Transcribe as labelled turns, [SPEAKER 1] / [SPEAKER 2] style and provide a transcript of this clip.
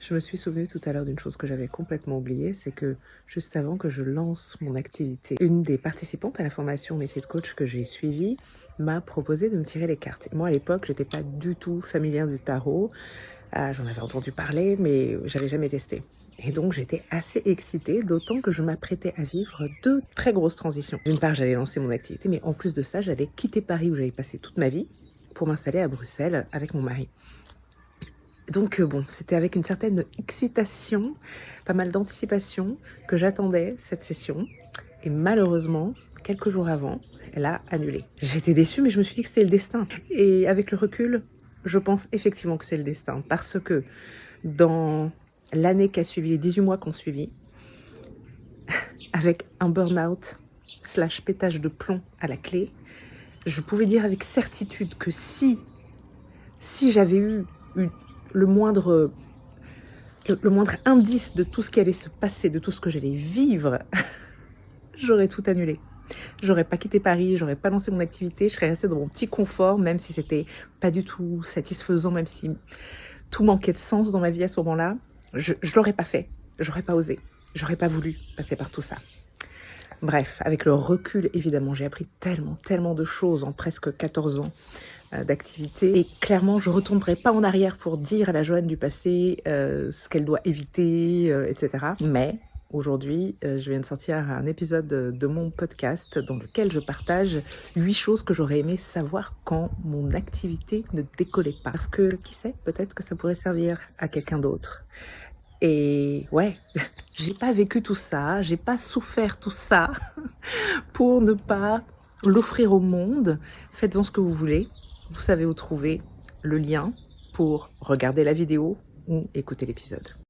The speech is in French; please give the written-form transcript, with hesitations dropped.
[SPEAKER 1] Je me suis souvenue tout à l'heure d'une chose que j'avais complètement oubliée, c'est que juste avant que je lance mon activité, une des participantes à la formation métier de coach que j'ai suivie m'a proposé de me tirer les cartes. Et moi, à l'époque, j'étais pas du tout familière du tarot. J'en avais entendu parler, mais j'avais jamais testé. Et donc, j'étais assez excitée, d'autant que je m'apprêtais à vivre deux très grosses transitions. D'une part, j'allais lancer mon activité, mais en plus de ça, j'allais quitter Paris où j'avais passé toute ma vie pour m'installer à Bruxelles avec mon mari. Donc bon, c'était avec une certaine excitation, pas mal d'anticipation que j'attendais cette session. Et malheureusement, quelques jours avant, elle a annulé. J'étais déçue, mais je me suis dit que c'était le destin. Et avec le recul, je pense effectivement que c'est le destin. Parce que dans l'année qui a suivi, les 18 mois qu'on suivi, avec un burn-out / pétage de plomb à la clé, je pouvais dire avec certitude que si j'avais eu le moindre indice de tout ce qui allait se passer, de tout ce que j'allais vivre, j'aurais tout annulé. J'aurais pas quitté Paris, j'aurais pas lancé mon activité, je serais restée dans mon petit confort, même si c'était pas du tout satisfaisant, même si tout manquait de sens dans ma vie à ce moment-là. Je l'aurais pas fait, j'aurais pas osé, j'aurais pas voulu passer par tout ça. Bref, avec le recul, évidemment, j'ai appris tellement de choses en presque 14 ans d'activité. Et clairement, je ne retournerai pas en arrière pour dire à la Joanne du passé ce qu'elle doit éviter, etc. Mais aujourd'hui, je viens de sortir un épisode de mon podcast dans lequel je partage 8 choses que j'aurais aimé savoir quand mon activité ne décollait pas. Parce que, qui sait, peut-être que ça pourrait servir à quelqu'un d'autre. Et ouais, j'ai pas vécu tout ça, j'ai pas souffert tout ça pour ne pas l'offrir au monde. Faites-en ce que vous voulez. Vous savez où trouver le lien pour regarder la vidéo ou écouter l'épisode.